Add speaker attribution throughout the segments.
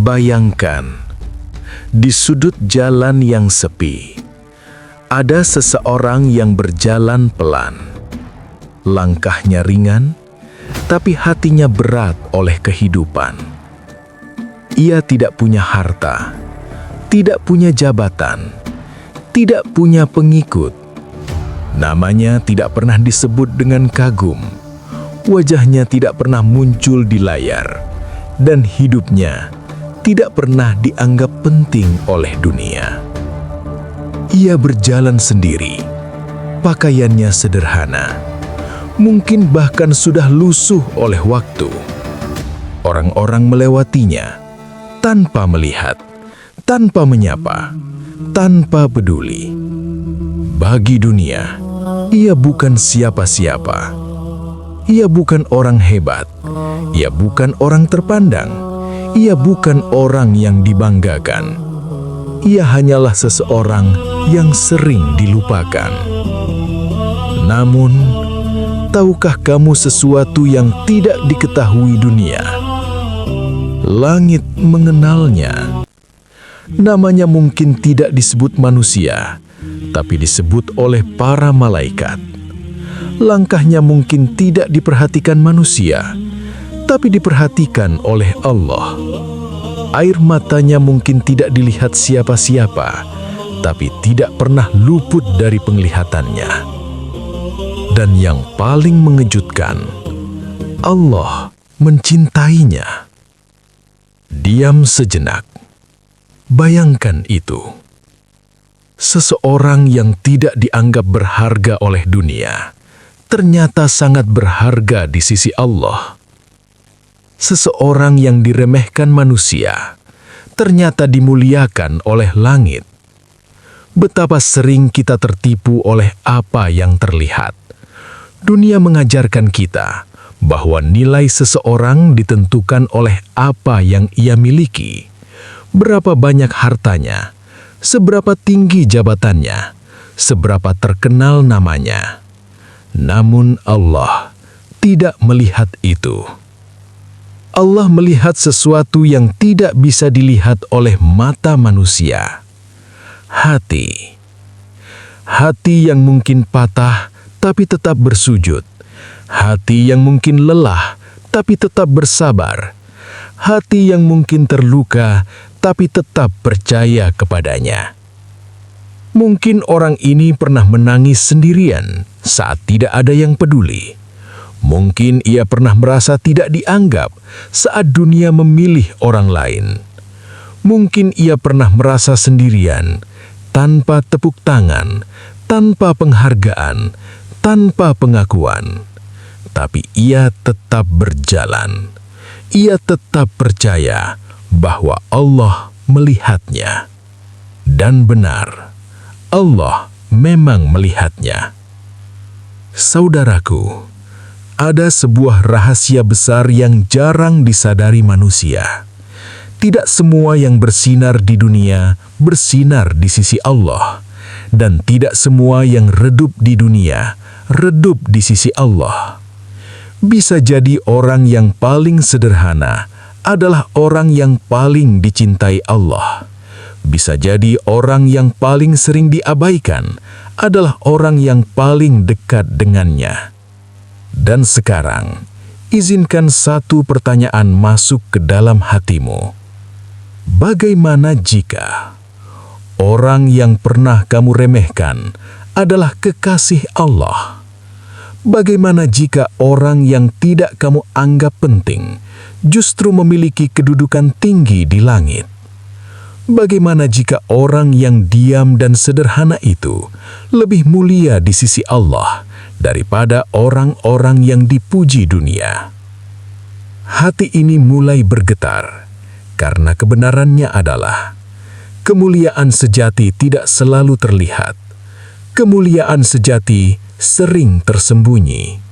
Speaker 1: Bayangkan, di sudut jalan yang sepi, ada seseorang yang berjalan pelan. Langkahnya ringan, tapi hatinya berat oleh kehidupan. Ia tidak punya harta, tidak punya jabatan, tidak punya pengikut. Namanya tidak pernah disebut dengan kagum. Wajahnya tidak pernah muncul di layar, dan hidupnya tidak pernah dianggap penting oleh dunia. Ia berjalan sendiri, pakaiannya sederhana, mungkin bahkan sudah lusuh oleh waktu. Orang-orang melewatinya tanpa melihat, tanpa menyapa, tanpa peduli. Bagi dunia, ia bukan siapa-siapa. Ia bukan orang hebat, ia bukan orang terpandang, ia bukan orang yang dibanggakan. Ia hanyalah seseorang yang sering dilupakan. Namun, tahukah kamu sesuatu yang tidak diketahui dunia? Langit mengenalnya. Namanya mungkin tidak disebut manusia, tapi disebut oleh para malaikat. Langkahnya mungkin tidak diperhatikan manusia, tapi diperhatikan oleh Allah. Air matanya mungkin tidak dilihat siapa-siapa, tapi tidak pernah luput dari penglihatannya. Dan yang paling mengejutkan, Allah mencintainya. Diam sejenak. Bayangkan itu. Seseorang yang tidak dianggap berharga oleh dunia, ternyata sangat berharga di sisi Allah. Seseorang yang diremehkan manusia, ternyata dimuliakan oleh langit. Betapa sering kita tertipu oleh apa yang terlihat. Dunia mengajarkan kita bahwa nilai seseorang ditentukan oleh apa yang ia miliki, berapa banyak hartanya, seberapa tinggi jabatannya, seberapa terkenal namanya. Namun Allah tidak melihat itu. Allah melihat sesuatu yang tidak bisa dilihat oleh mata manusia. Hati. Hati yang mungkin patah tapi tetap bersujud. Hati yang mungkin lelah tapi tetap bersabar. Hati yang mungkin terluka tapi tetap percaya kepadanya. Mungkin orang ini pernah menangis sendirian saat tidak ada yang peduli. Mungkin ia pernah merasa tidak dianggap saat dunia memilih orang lain. Mungkin ia pernah merasa sendirian, tanpa tepuk tangan, tanpa penghargaan, tanpa pengakuan. Tapi ia tetap berjalan. Ia tetap percaya bahwa Allah melihatnya. Dan benar, Allah memang melihatnya. Saudaraku, ada sebuah rahasia besar yang jarang disadari manusia. Tidak semua yang bersinar di dunia bersinar di sisi Allah, dan tidak semua yang redup di dunia redup di sisi Allah. Bisa jadi orang yang paling sederhana adalah orang yang paling dicintai Allah. Bisa jadi orang yang paling sering diabaikan adalah orang yang paling dekat dengannya. Dan sekarang, izinkan satu pertanyaan masuk ke dalam hatimu. Bagaimana jika orang yang pernah kamu remehkan adalah kekasih Allah? Bagaimana jika orang yang tidak kamu anggap penting justru memiliki kedudukan tinggi di langit? Bagaimana jika orang yang diam dan sederhana itu lebih mulia di sisi Allah daripada orang-orang yang dipuji dunia? Hati ini mulai bergetar karena kebenarannya adalah kemuliaan sejati tidak selalu terlihat. Kemuliaan sejati sering tersembunyi.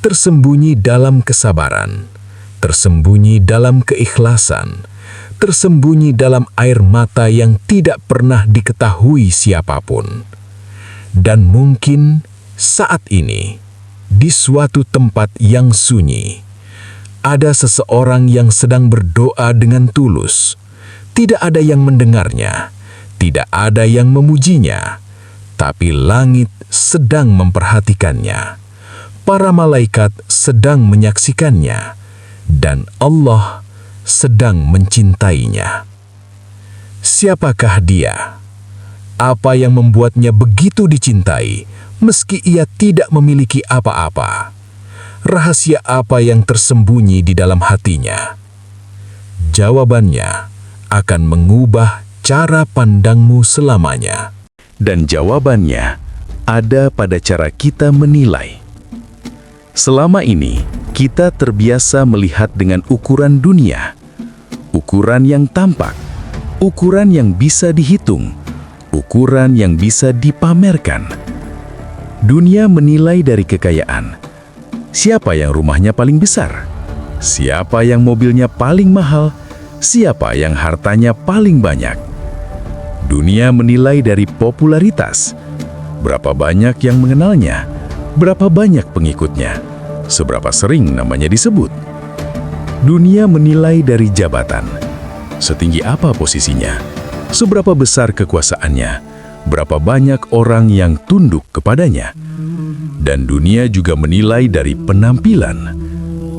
Speaker 1: Tersembunyi dalam kesabaran, tersembunyi dalam keikhlasan, tersembunyi dalam air mata yang tidak pernah diketahui siapapun. Dan mungkin saat ini, di suatu tempat yang sunyi, ada seseorang yang sedang berdoa dengan tulus Tidak ada yang mendengarnya, tidak ada yang memujinya, tapi langit sedang memperhatikannya. Para malaikat sedang menyaksikannya, dan Allah sedang mencintainya. Siapakah dia? Apa yang membuatnya begitu dicintai, meski ia tidak memiliki apa-apa? Rahasia apa yang tersembunyi di dalam hatinya? Jawabannya akan mengubah cara pandangmu selamanya.
Speaker 2: Dan jawabannya ada pada cara kita menilai. Selama ini, kita terbiasa melihat dengan ukuran dunia, ukuran yang tampak, ukuran yang bisa dihitung, ukuran yang bisa dipamerkan. Dunia menilai dari kekayaan. Siapa yang rumahnya paling besar? Siapa yang mobilnya paling mahal? Siapa yang hartanya paling banyak? Dunia menilai dari popularitas. Berapa banyak yang mengenalnya? Berapa banyak pengikutnya? Seberapa sering namanya disebut? Dunia menilai dari jabatan. Setinggi apa posisinya? Seberapa besar kekuasaannya? Berapa banyak orang yang tunduk kepadanya? Dan dunia juga menilai dari penampilan.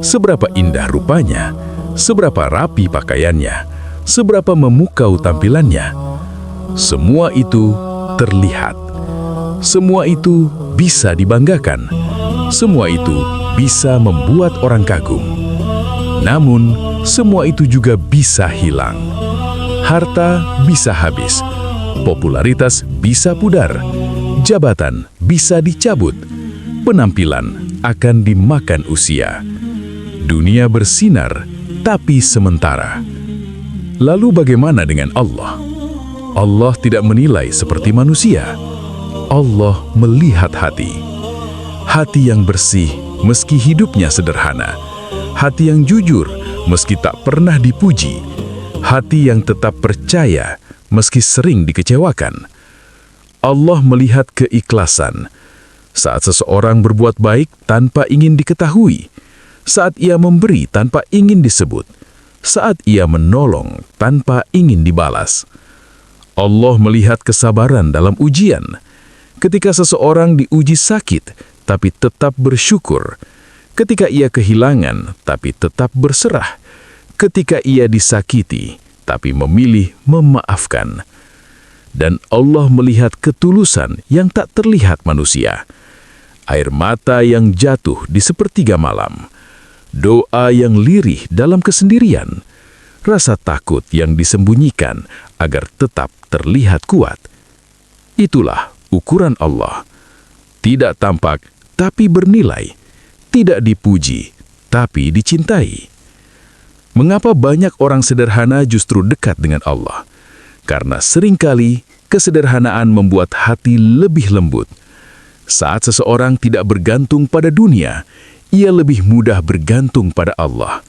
Speaker 2: Seberapa indah rupanya? Seberapa rapi pakaiannya? Seberapa memukau tampilannya? Semua itu terlihat. Semua itu bisa dibanggakan. Semua itu bisa membuat orang kagum. Namun, semua itu juga bisa hilang. Harta bisa habis. Popularitas bisa pudar. Jabatan bisa dicabut. Penampilan akan dimakan usia. Dunia bersinar, tapi sementara. Lalu bagaimana dengan Allah? Allah tidak menilai seperti manusia. Allah melihat hati. Hati yang bersih meski hidupnya sederhana. Hati yang jujur meski tak pernah dipuji. Hati yang tetap percaya meski sering dikecewakan. Allah melihat keikhlasan. Saat seseorang berbuat baik tanpa ingin diketahui. Saat ia memberi tanpa ingin disebut. Saat ia menolong tanpa ingin dibalas. Allah melihat kesabaran dalam ujian. Ketika seseorang diuji sakit, tapi tetap bersyukur. Ketika ia kehilangan, tapi tetap berserah. Ketika ia disakiti, tapi memilih memaafkan. Dan Allah melihat ketulusan yang tak terlihat manusia. Air mata yang jatuh di sepertiga malam. Doa yang lirih dalam kesendirian. Rasa takut yang disembunyikan agar tetap terlihat kuat. Itulah ukuran Allah. Tidak tampak, tapi bernilai. Tidak dipuji, tapi dicintai. Mengapa banyak orang sederhana justru dekat dengan Allah? Karena seringkali kesederhanaan membuat hati lebih lembut. Saat seseorang tidak bergantung pada dunia, ia lebih mudah bergantung pada Allah.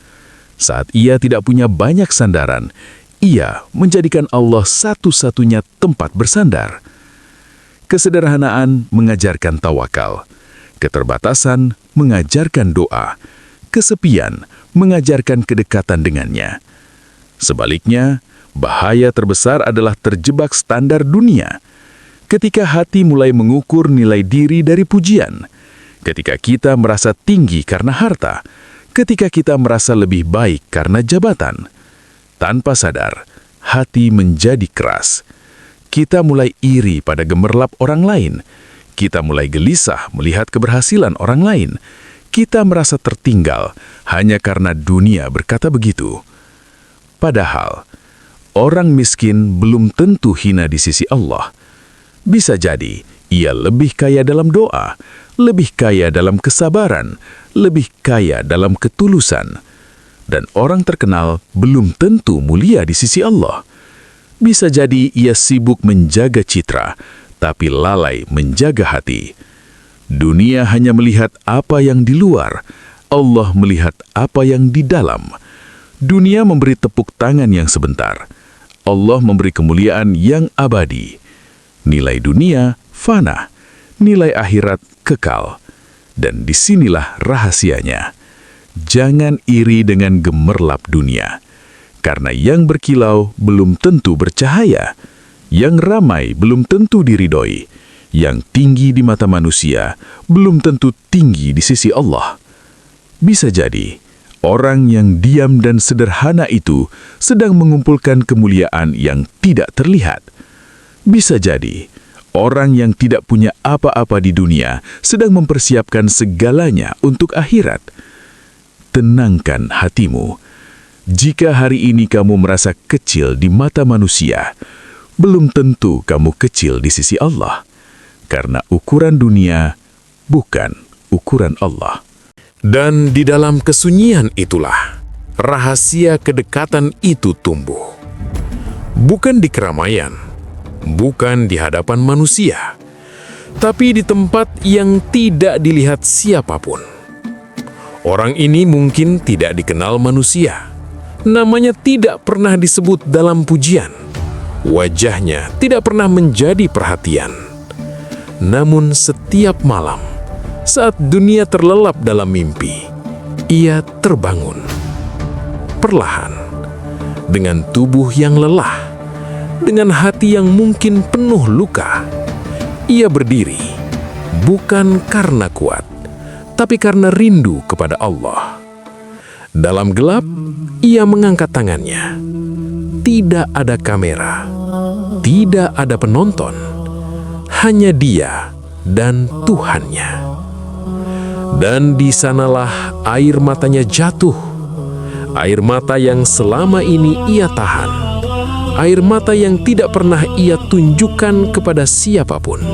Speaker 2: Saat ia tidak punya banyak sandaran, ia menjadikan Allah satu-satunya tempat bersandar. Kesederhanaan mengajarkan tawakal. Keterbatasan mengajarkan doa. Kesepian mengajarkan kedekatan dengannya. Sebaliknya, bahaya terbesar adalah terjebak standar dunia. Ketika hati mulai mengukur nilai diri dari pujian, ketika kita merasa tinggi karena harta, ketika kita merasa lebih baik karena jabatan, tanpa sadar, hati menjadi keras. Kita mulai iri pada gemerlap orang lain. Kita mulai gelisah melihat keberhasilan orang lain. Kita merasa tertinggal hanya karena dunia berkata begitu. Padahal, orang miskin belum tentu hina di sisi Allah. Bisa jadi ia lebih kaya dalam doa, lebih kaya dalam kesabaran, lebih kaya dalam ketulusan. Dan orang terkenal belum tentu mulia di sisi Allah. Bisa jadi ia sibuk menjaga citra, tapi lalai menjaga hati. Dunia hanya melihat apa yang di luar, Allah melihat apa yang di dalam. Dunia memberi tepuk tangan yang sebentar, Allah memberi kemuliaan yang abadi. Nilai dunia fana, nilai akhirat kekal. Dan disinilah rahasianya. Jangan iri dengan gemerlap dunia. Karena yang berkilau belum tentu bercahaya, yang ramai belum tentu diridhoi, yang tinggi di mata manusia belum tentu tinggi di sisi Allah. Bisa jadi, orang yang diam dan sederhana itu sedang mengumpulkan kemuliaan yang tidak terlihat. Bisa jadi, orang yang tidak punya apa-apa di dunia sedang mempersiapkan segalanya untuk akhirat. Tenangkan hatimu. Jika hari ini kamu merasa kecil di mata manusia, belum tentu kamu kecil di sisi Allah. Karena ukuran dunia bukan ukuran Allah.
Speaker 3: Dan di dalam kesunyian itulah rahasia kedekatan itu tumbuh. Bukan di keramaian, bukan di hadapan manusia, tapi di tempat yang tidak dilihat siapapun. Orang ini mungkin tidak dikenal manusia. Namanya tidak pernah disebut dalam pujian. Wajahnya tidak pernah menjadi perhatian. Namun setiap malam, saat dunia terlelap dalam mimpi, ia terbangun. Perlahan, dengan tubuh yang lelah, dengan hati yang mungkin penuh luka, ia berdiri, bukan karena kuat, tapi karena rindu kepada Allah. Dalam gelap, ia mengangkat tangannya. Tidak ada kamera, tidak ada penonton, hanya dia dan Tuhannya. Dan di sanalah air matanya jatuh, air mata yang selama ini ia tahan, air mata yang tidak pernah ia tunjukkan kepada siapapun.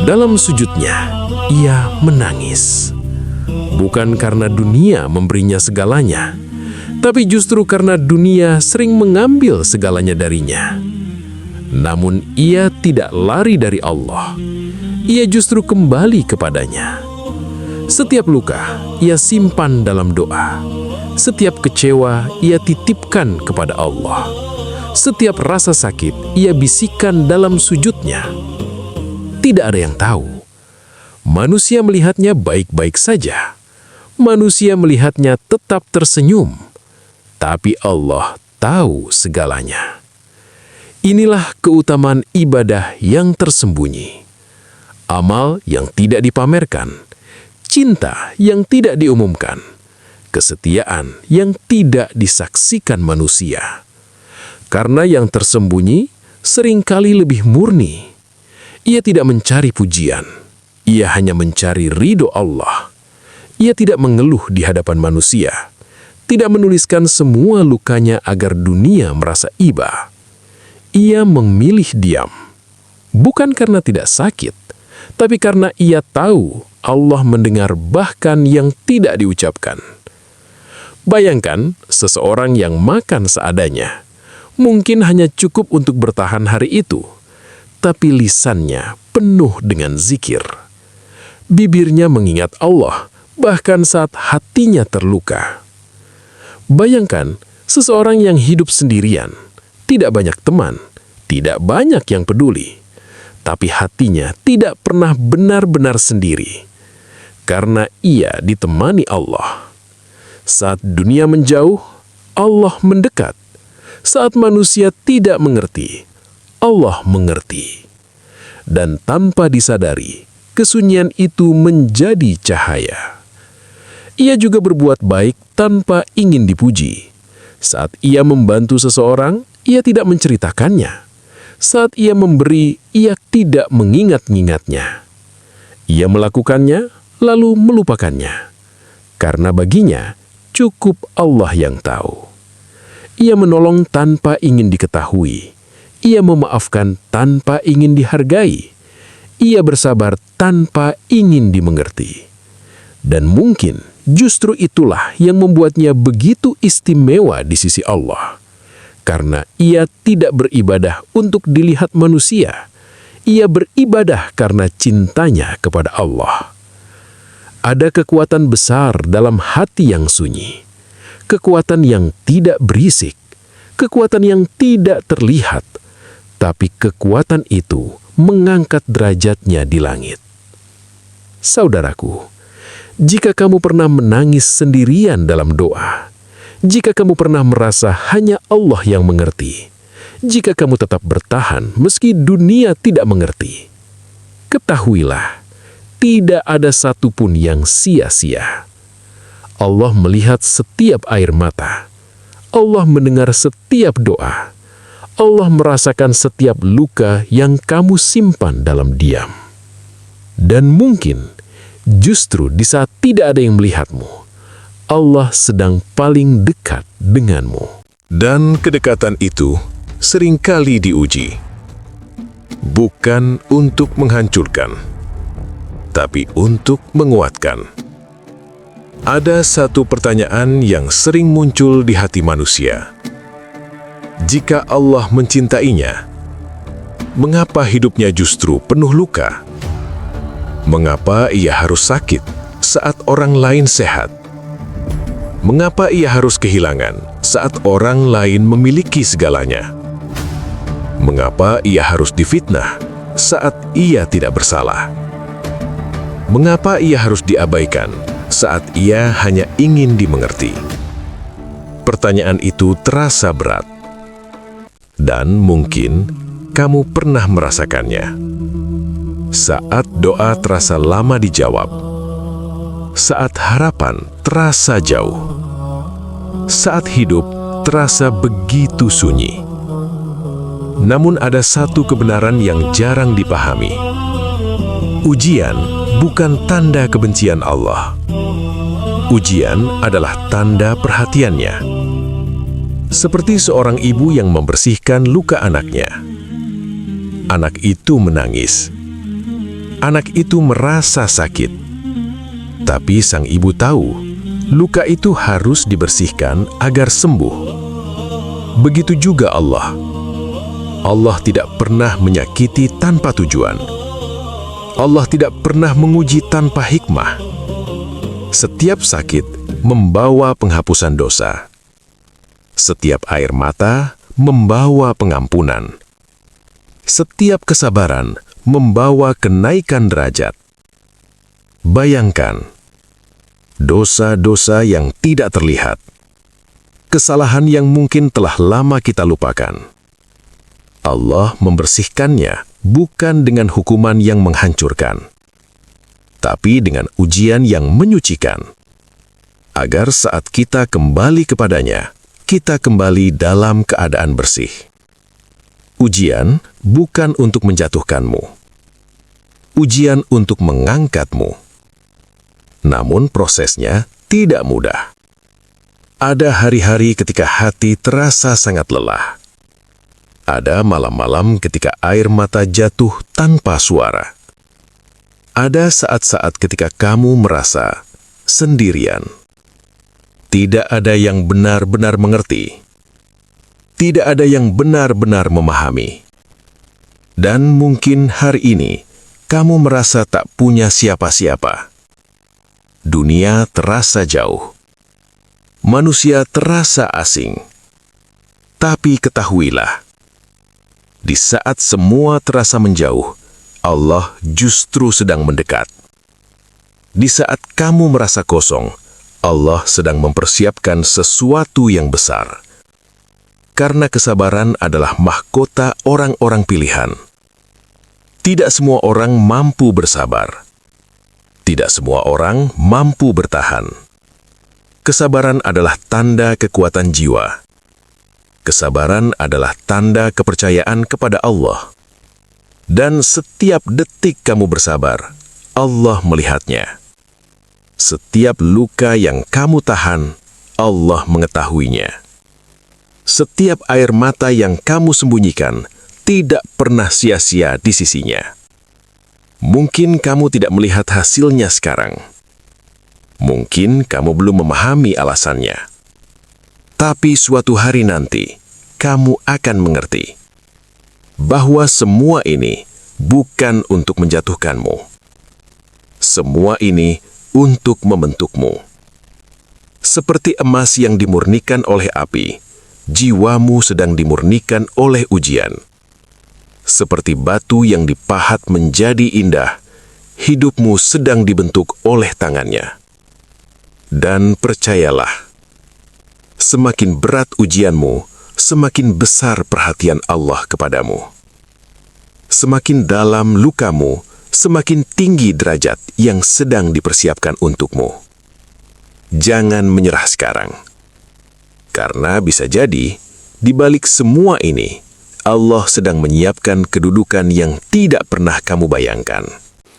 Speaker 3: Dalam sujudnya, ia menangis. Bukan karena dunia memberinya segalanya, tapi justru karena dunia sering mengambil segalanya darinya. Namun ia tidak lari dari Allah. Ia justru kembali kepadanya. Setiap luka ia simpan dalam doa. Setiap kecewa ia titipkan kepada Allah. Setiap rasa sakit ia bisikan dalam sujudnya. Tidak ada yang tahu. Manusia melihatnya baik-baik saja. Manusia melihatnya tetap tersenyum, tapi Allah tahu segalanya. Inilah keutamaan ibadah yang tersembunyi, amal yang tidak dipamerkan, cinta yang tidak diumumkan, kesetiaan yang tidak disaksikan manusia. Karena yang tersembunyi seringkali lebih murni. Ia tidak mencari pujian, ia hanya mencari ridho Allah. Ia tidak mengeluh di hadapan manusia, tidak menuliskan semua lukanya agar dunia merasa iba. Ia memilih diam, bukan karena tidak sakit, tapi karena ia tahu Allah mendengar bahkan yang tidak diucapkan. Bayangkan seseorang yang makan seadanya, mungkin hanya cukup untuk bertahan hari itu, tapi lisannya penuh dengan zikir. Bibirnya mengingat Allah, bahkan saat hatinya terluka. Bayangkan seseorang yang hidup sendirian, tidak banyak teman, tidak banyak yang peduli, tapi hatinya tidak pernah benar-benar sendiri, karena ia ditemani Allah. Saat dunia menjauh, Allah mendekat. Saat manusia tidak mengerti, Allah mengerti. Dan tanpa disadari, kesunyian itu menjadi cahaya. Ia juga berbuat baik tanpa ingin dipuji. Saat ia membantu seseorang, ia tidak menceritakannya. Saat ia memberi, ia tidak mengingat-ingatnya. Ia melakukannya, lalu melupakannya. Karena baginya, cukup Allah yang tahu. Ia menolong tanpa ingin diketahui. Ia memaafkan tanpa ingin dihargai. Ia bersabar tanpa ingin dimengerti. Dan mungkin justru itulah yang membuatnya begitu istimewa di sisi Allah. Karena ia tidak beribadah untuk dilihat manusia. Ia beribadah karena cintanya kepada Allah. Ada kekuatan besar dalam hati yang sunyi. Kekuatan yang tidak berisik. Kekuatan yang tidak terlihat. Tapi kekuatan itu mengangkat derajatnya di langit. Saudaraku, jika kamu pernah menangis sendirian dalam doa, Jika kamu pernah merasa hanya Allah yang mengerti, jika kamu tetap bertahan meski dunia tidak mengerti, ketahuilah, tidak ada satupun yang sia-sia. Allah melihat setiap air mata. Allah mendengar setiap doa. Allah merasakan setiap luka yang kamu simpan dalam diam. Dan mungkin, justru di saat tidak ada yang melihatmu, Allah sedang paling dekat denganmu.
Speaker 4: Dan kedekatan itu seringkali diuji. Bukan untuk menghancurkan, tapi untuk menguatkan. Ada satu pertanyaan yang sering muncul di hati manusia. Jika Allah mencintainya, mengapa hidupnya justru penuh luka? Mengapa ia harus sakit saat orang lain sehat? Mengapa ia harus kehilangan saat orang lain memiliki segalanya? Mengapa ia harus difitnah saat ia tidak bersalah? Mengapa ia harus diabaikan saat ia hanya ingin dimengerti? Pertanyaan itu terasa berat. Dan mungkin kamu pernah merasakannya. Saat doa terasa lama dijawab, saat harapan terasa jauh, saat hidup terasa begitu sunyi. Namun ada satu kebenaran yang jarang dipahami. Ujian bukan tanda kebencian Allah. Ujian adalah tanda perhatiannya. Seperti seorang ibu yang membersihkan luka anaknya. Anak itu menangis. Anak itu merasa sakit. Tapi sang ibu tahu, luka itu harus dibersihkan agar sembuh. Begitu juga Allah. Allah tidak pernah menyakiti tanpa tujuan. Allah tidak pernah menguji tanpa hikmah. Setiap sakit membawa penghapusan dosa. Setiap air mata membawa pengampunan. Setiap kesabaran membawa kenaikan derajat. Bayangkan, dosa-dosa yang tidak terlihat, kesalahan yang mungkin telah lama kita lupakan. Allah membersihkannya bukan dengan hukuman yang menghancurkan, tapi dengan ujian yang menyucikan, agar saat kita kembali kepadanya, kita kembali dalam keadaan bersih. Ujian bukan untuk menjatuhkanmu. Ujian untuk mengangkatmu. Namun prosesnya tidak mudah. Ada hari-hari ketika hati terasa sangat lelah. Ada malam-malam ketika air mata jatuh tanpa suara. Ada saat-saat ketika kamu merasa sendirian. Tidak ada yang benar-benar mengerti. Tidak ada yang benar-benar memahami. Dan mungkin hari ini kamu merasa tak punya siapa-siapa. Dunia terasa jauh. Manusia terasa asing. Tapi ketahuilah, di saat semua terasa menjauh, Allah justru sedang mendekat. Di saat kamu merasa kosong, Allah sedang mempersiapkan sesuatu yang besar. Karena kesabaran adalah mahkota orang-orang pilihan. Tidak semua orang mampu bersabar. Tidak semua orang mampu bertahan. Kesabaran adalah tanda kekuatan jiwa. Kesabaran adalah tanda kepercayaan kepada Allah. Dan setiap detik kamu bersabar, Allah melihatnya. Setiap luka yang kamu tahan, Allah mengetahuinya. Setiap air mata yang kamu sembunyikan tidak pernah sia-sia di sisinya. Mungkin kamu tidak melihat hasilnya sekarang. Mungkin kamu belum memahami alasannya. Tapi suatu hari nanti, kamu akan mengerti bahwa semua ini bukan untuk menjatuhkanmu. Semua ini untuk membentukmu. Seperti emas yang dimurnikan oleh api, jiwamu sedang dimurnikan oleh ujian. Seperti batu yang dipahat menjadi indah, hidupmu sedang dibentuk oleh tangannya. Dan percayalah, Semakin berat ujianmu, semakin besar perhatian Allah kepadamu. Semakin dalam lukamu, semakin tinggi derajat yang sedang dipersiapkan untukmu. Jangan menyerah sekarang. Karena bisa jadi, di balik semua ini, Allah sedang menyiapkan kedudukan yang tidak pernah kamu bayangkan.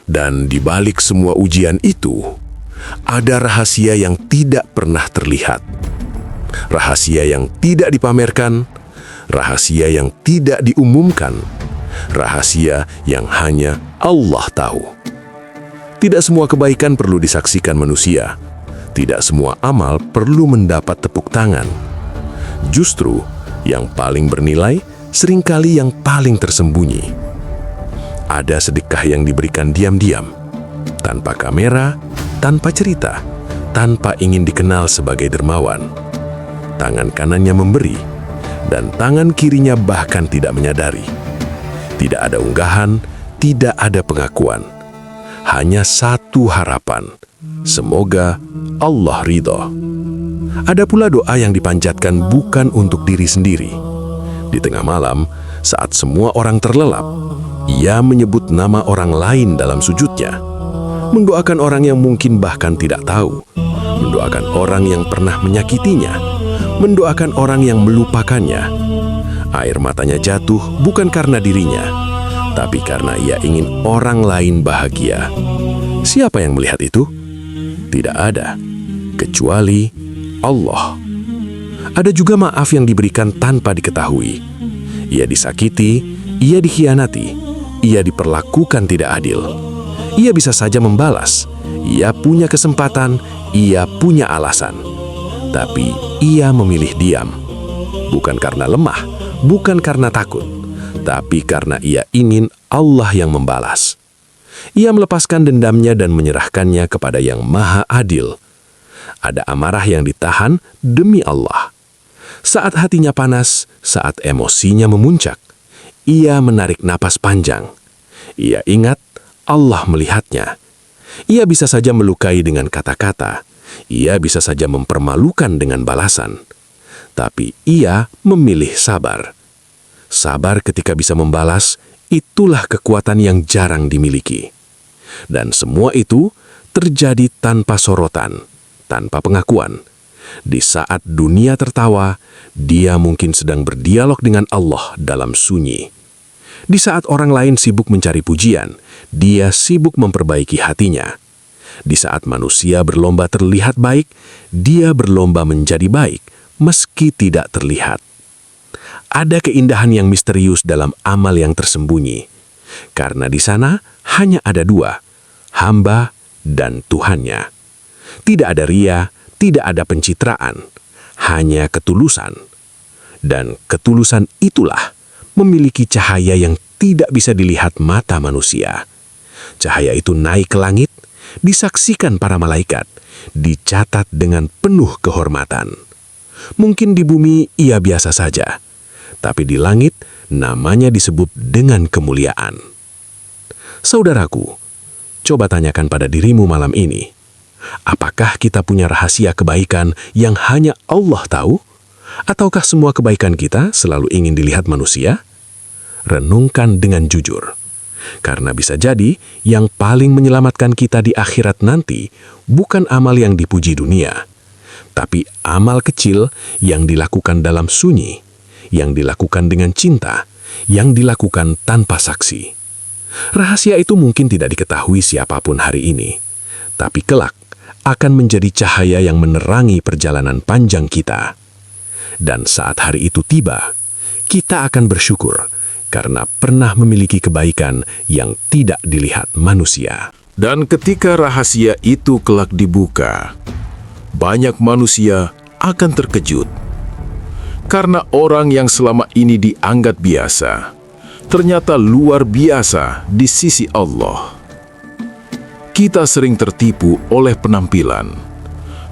Speaker 3: Dan di balik semua ujian itu, ada rahasia yang tidak pernah terlihat. Rahasia yang tidak dipamerkan, rahasia yang tidak diumumkan, rahasia yang hanya Allah tahu. Tidak semua kebaikan perlu disaksikan manusia. Tidak semua amal perlu mendapat tepuk tangan. Justru, yang paling bernilai seringkali yang paling tersembunyi. Ada sedekah yang diberikan diam-diam, tanpa kamera, tanpa cerita, tanpa ingin dikenal sebagai dermawan. Tangan kanannya memberi, dan tangan kirinya bahkan tidak menyadari. Tidak ada unggahan, tidak ada pengakuan. Hanya satu harapan, semoga Allah ridho. Ada pula doa yang dipanjatkan bukan untuk diri sendiri. Di tengah malam, saat semua orang terlelap, ia menyebut nama orang lain dalam sujudnya. Mendoakan orang yang mungkin bahkan tidak tahu. Mendoakan orang yang pernah menyakitinya. Mendoakan orang yang melupakannya. Air matanya jatuh bukan karena dirinya, tapi karena ia ingin orang lain bahagia. Siapa yang melihat itu? Tidak ada, kecuali Allah. Ada juga maaf yang diberikan tanpa diketahui. Ia disakiti, ia dikhianati, ia diperlakukan tidak adil. Ia bisa saja membalas, ia punya kesempatan, ia punya alasan. Tapi ia memilih diam. Bukan karena lemah, bukan karena takut, tapi karena ia ingin Allah yang membalas. Ia melepaskan dendamnya dan menyerahkannya kepada yang Maha Adil. Ada amarah yang ditahan demi Allah. Saat hatinya panas, saat emosinya memuncak, ia menarik napas panjang. Ia ingat Allah melihatnya. Ia bisa saja melukai dengan kata-kata. Ia bisa saja mempermalukan dengan balasan. Tapi ia memilih sabar. Sabar ketika bisa membalas, itulah kekuatan yang jarang dimiliki. Dan semua itu terjadi tanpa sorotan, tanpa pengakuan. Di saat dunia tertawa, dia mungkin sedang berdialog dengan Allah dalam sunyi. Di saat orang lain sibuk mencari pujian, dia sibuk memperbaiki hatinya. Di saat manusia berlomba terlihat baik, dia berlomba menjadi baik, meski tidak terlihat. Ada keindahan yang misterius dalam amal yang tersembunyi. Karena di sana hanya ada dua, hamba dan Tuhannya. Tidak ada ria, tidak ada pencitraan, hanya ketulusan. Dan ketulusan itulah memiliki cahaya yang tidak bisa dilihat mata manusia. Cahaya itu naik ke langit, disaksikan para malaikat, dicatat dengan penuh kehormatan. Mungkin di bumi ia biasa saja, tapi di langit namanya disebut dengan kemuliaan. Saudaraku, coba tanyakan pada dirimu malam ini, apakah kita punya rahasia kebaikan yang hanya Allah tahu? Ataukah semua kebaikan kita selalu ingin dilihat manusia? Renungkan dengan jujur. Karena bisa jadi yang paling menyelamatkan kita di akhirat nanti bukan amal yang dipuji dunia, tapi amal kecil yang dilakukan dalam sunyi, yang dilakukan dengan cinta, yang dilakukan tanpa saksi. Rahasia itu mungkin tidak diketahui siapapun hari ini, tapi kelak akan menjadi cahaya yang menerangi perjalanan panjang kita. Dan saat hari itu tiba, kita akan bersyukur karena pernah memiliki kebaikan yang tidak dilihat manusia. Dan ketika rahasia itu kelak dibuka, banyak manusia akan terkejut. Karena orang yang selama ini dianggap biasa, ternyata luar biasa di sisi Allah. Kita sering tertipu oleh penampilan,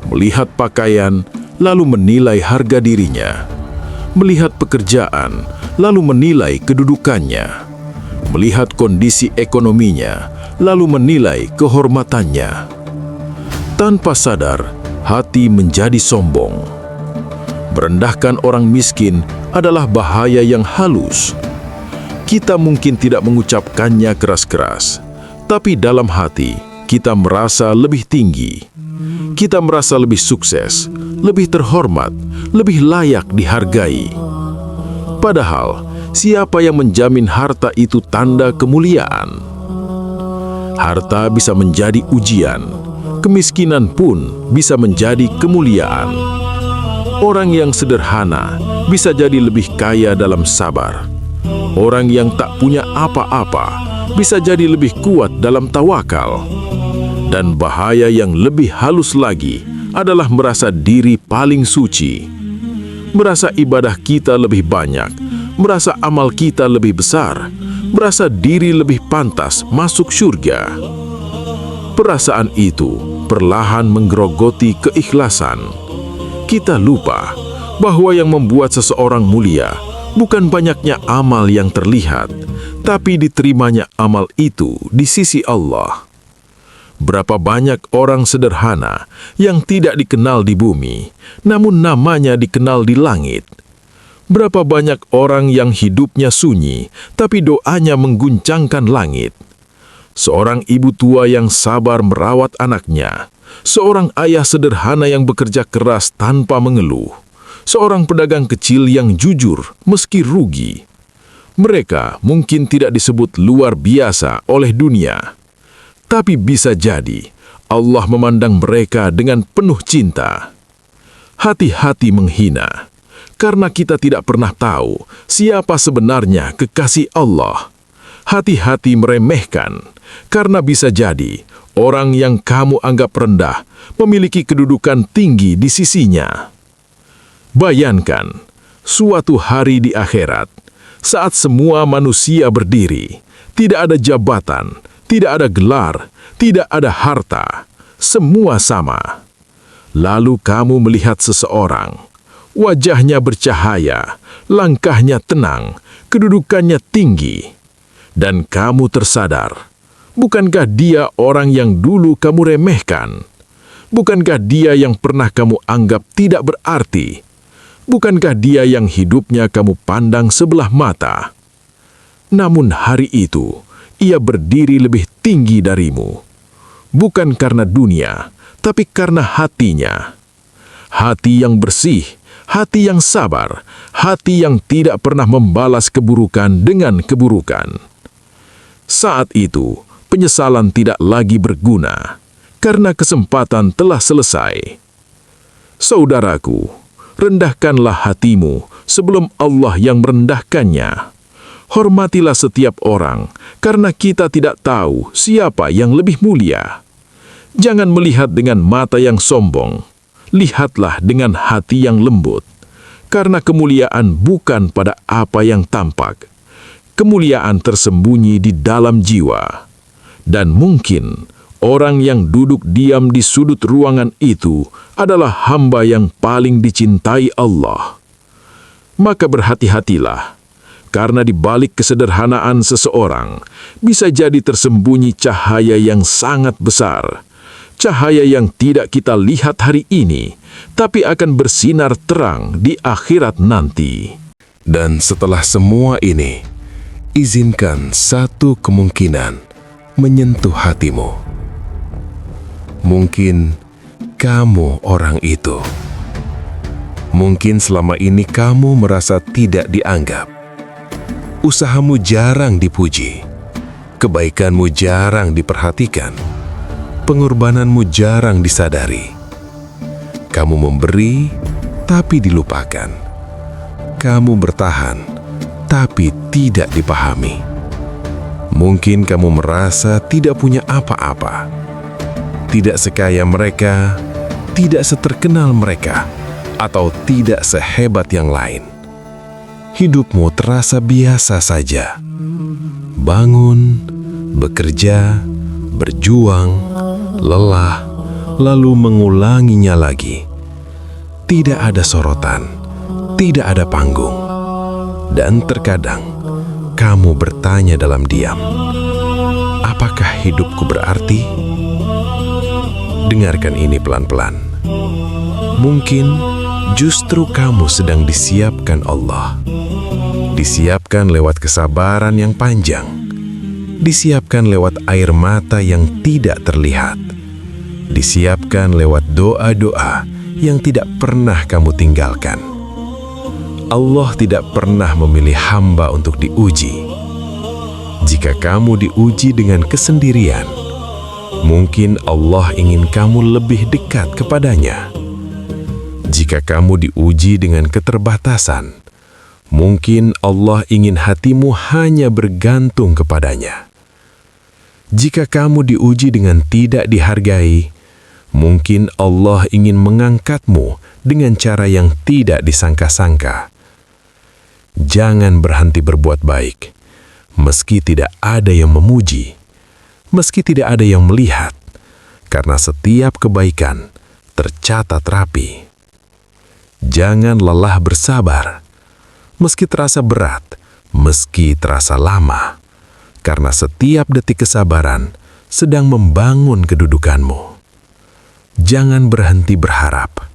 Speaker 3: melihat pakaian, lalu menilai harga dirinya, melihat pekerjaan, lalu menilai kedudukannya, melihat kondisi ekonominya, lalu menilai kehormatannya. Tanpa sadar, hati menjadi sombong.
Speaker 5: Merendahkan orang miskin adalah bahaya yang halus. Kita mungkin tidak mengucapkannya keras-keras, tapi dalam hati kita merasa lebih tinggi. Kita merasa lebih sukses, lebih terhormat, lebih layak dihargai. Padahal, siapa yang menjamin harta itu tanda kemuliaan? Harta bisa menjadi ujian, kemiskinan pun bisa menjadi kemuliaan. Orang yang sederhana bisa jadi lebih kaya dalam sabar. Orang yang tak punya apa-apa bisa jadi lebih kuat dalam tawakal. Dan bahaya yang lebih halus lagi adalah merasa diri paling suci. Merasa ibadah kita lebih banyak, merasa amal kita lebih besar, merasa diri lebih pantas masuk surga. Perasaan itu perlahan menggerogoti keikhlasan. Kita lupa bahwa yang membuat seseorang mulia bukan banyaknya amal yang terlihat, tapi diterimanya amal itu di sisi Allah. Berapa banyak orang sederhana yang tidak dikenal di bumi, namun namanya dikenal di langit. Berapa banyak orang yang hidupnya sunyi, tapi doanya mengguncangkan langit. Seorang ibu tua yang sabar merawat anaknya, seorang ayah sederhana yang bekerja keras tanpa mengeluh, seorang pedagang kecil yang jujur meski rugi. Mereka mungkin tidak disebut luar biasa oleh dunia, tapi bisa jadi Allah memandang mereka dengan penuh cinta. Hati-hati menghina, karena kita tidak pernah tahu siapa sebenarnya kekasih Allah. Hati-hati meremehkan, karena bisa jadi orang yang kamu anggap rendah memiliki kedudukan tinggi di sisinya. Bayangkan, suatu hari di akhirat, saat semua manusia berdiri, tidak ada jabatan, tidak ada gelar, tidak ada harta, semua sama. Lalu kamu melihat seseorang, wajahnya bercahaya, langkahnya tenang, kedudukannya tinggi, dan kamu tersadar, bukankah dia orang yang dulu kamu remehkan? Bukankah dia yang pernah kamu anggap tidak berarti? Bukankah dia yang hidupnya kamu pandang sebelah mata? Namun hari itu, ia berdiri lebih tinggi darimu. Bukan karena dunia, tapi karena hatinya. Hati yang bersih, hati yang sabar, hati yang tidak pernah membalas keburukan dengan keburukan. Saat itu, penyesalan tidak lagi berguna, karena kesempatan telah selesai. Saudaraku, rendahkanlah hatimu sebelum Allah yang merendahkannya. Hormatilah setiap orang, karena kita tidak tahu siapa yang lebih mulia. Jangan melihat dengan mata yang sombong, lihatlah dengan hati yang lembut, karena kemuliaan bukan pada apa yang tampak. Kemuliaan tersembunyi di dalam jiwa. Dan mungkin orang yang duduk diam di sudut ruangan itu adalah hamba yang paling dicintai Allah. Maka berhati-hatilah, karena di balik kesederhanaan seseorang bisa jadi tersembunyi cahaya yang sangat besar. Cahaya yang tidak kita lihat hari ini, tapi akan bersinar terang di akhirat nanti.
Speaker 4: Dan setelah semua ini, izinkan satu kemungkinan menyentuh hatimu. Mungkin kamu orang itu. Mungkin selama ini kamu merasa tidak dianggap. Usahamu jarang dipuji, kebaikanmu jarang diperhatikan, pengorbananmu jarang disadari. Kamu memberi, tapi dilupakan. Kamu bertahan, tapi tidak dipahami. Mungkin kamu merasa tidak punya apa-apa, tidak sekaya mereka, tidak seterkenal mereka, atau tidak sehebat yang lain. Hidupmu terasa biasa saja. Bangun, bekerja, berjuang, lelah, lalu mengulanginya lagi. Tidak ada sorotan, tidak ada panggung. Dan terkadang, kamu bertanya dalam diam, apakah hidupku berarti? Dengarkan ini pelan-pelan. Mungkin
Speaker 3: justru kamu sedang disiapkan Allah. Disiapkan lewat kesabaran yang panjang, disiapkan lewat air mata yang tidak terlihat, disiapkan lewat doa-doa yang tidak pernah kamu tinggalkan. Allah tidak pernah memilih hamba untuk diuji. Jika kamu diuji dengan kesendirian, mungkin Allah ingin kamu lebih dekat kepadanya. Jika kamu diuji dengan keterbatasan, mungkin Allah ingin hatimu hanya bergantung kepadanya. Jika kamu diuji dengan tidak dihargai, mungkin Allah ingin mengangkatmu dengan cara yang tidak disangka-sangka. Jangan berhenti berbuat baik, meski tidak ada yang memuji, meski tidak ada yang melihat, karena setiap kebaikan tercatat rapi. Jangan lelah bersabar, meski terasa berat, meski terasa lama, karena setiap detik kesabaran sedang membangun kedudukanmu. Jangan berhenti berharap,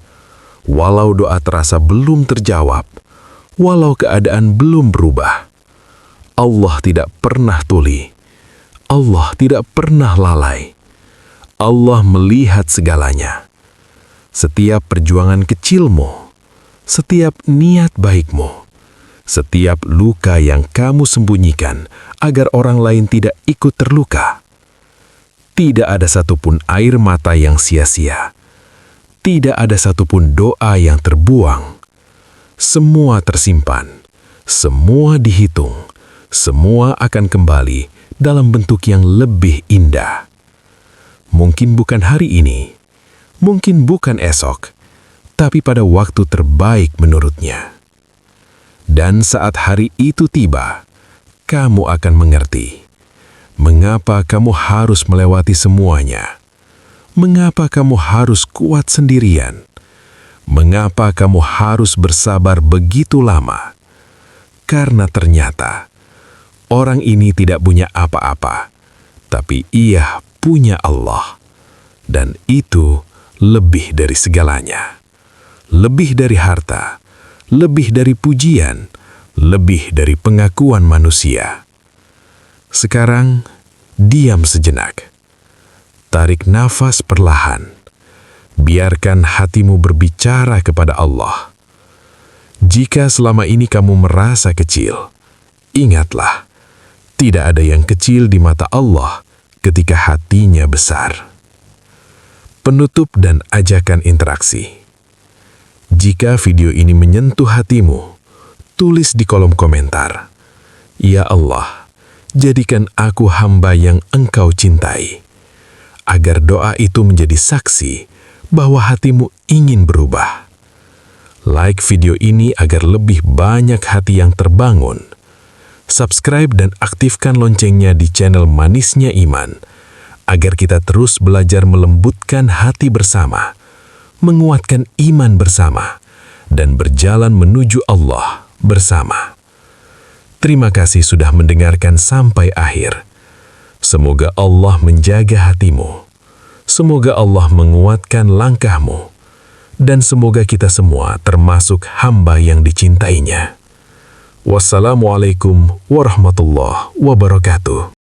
Speaker 3: walau doa terasa belum terjawab, walau keadaan belum berubah. Allah tidak pernah tuli, Allah tidak pernah lalai. Allah melihat segalanya. Setiap perjuangan kecilmu, setiap niat baikmu, setiap luka yang kamu sembunyikan agar orang lain tidak ikut terluka. Tidak ada satupun air mata yang sia-sia. Tidak ada satupun doa yang terbuang. Semua tersimpan, semua dihitung, semua akan kembali dalam bentuk yang lebih indah. Mungkin bukan hari ini, mungkin bukan esok, tapi pada waktu terbaik menurutnya. Dan saat hari itu tiba, kamu akan mengerti mengapa kamu harus melewati semuanya, mengapa kamu harus kuat sendirian, mengapa kamu harus bersabar begitu lama. Karena ternyata orang ini tidak punya apa-apa, tapi ia punya Allah, dan itu lebih dari segalanya. Lebih dari harta, lebih dari pujian, lebih dari pengakuan manusia. Sekarang, diam sejenak. Tarik nafas perlahan. Biarkan hatimu berbicara kepada Allah. Jika selama ini kamu merasa kecil, ingatlah, tidak ada yang kecil di mata Allah ketika hatinya besar. Penutup dan ajakan interaksi. Jika video ini menyentuh hatimu, tulis di kolom komentar, "Ya Allah, jadikan aku hamba yang Engkau cintai," agar doa itu menjadi saksi bahwa hatimu ingin berubah. Like video ini agar lebih banyak hati yang terbangun. Subscribe dan aktifkan loncengnya di channel Manisnya Iman, agar kita terus belajar melembutkan hati bersama, menguatkan iman bersama, dan berjalan menuju Allah bersama. Terima kasih sudah mendengarkan sampai akhir. Semoga Allah menjaga hatimu. Semoga Allah menguatkan langkahmu. Dan semoga kita semua termasuk hamba yang dicintainya. Wassalamualaikum warahmatullahi wabarakatuh.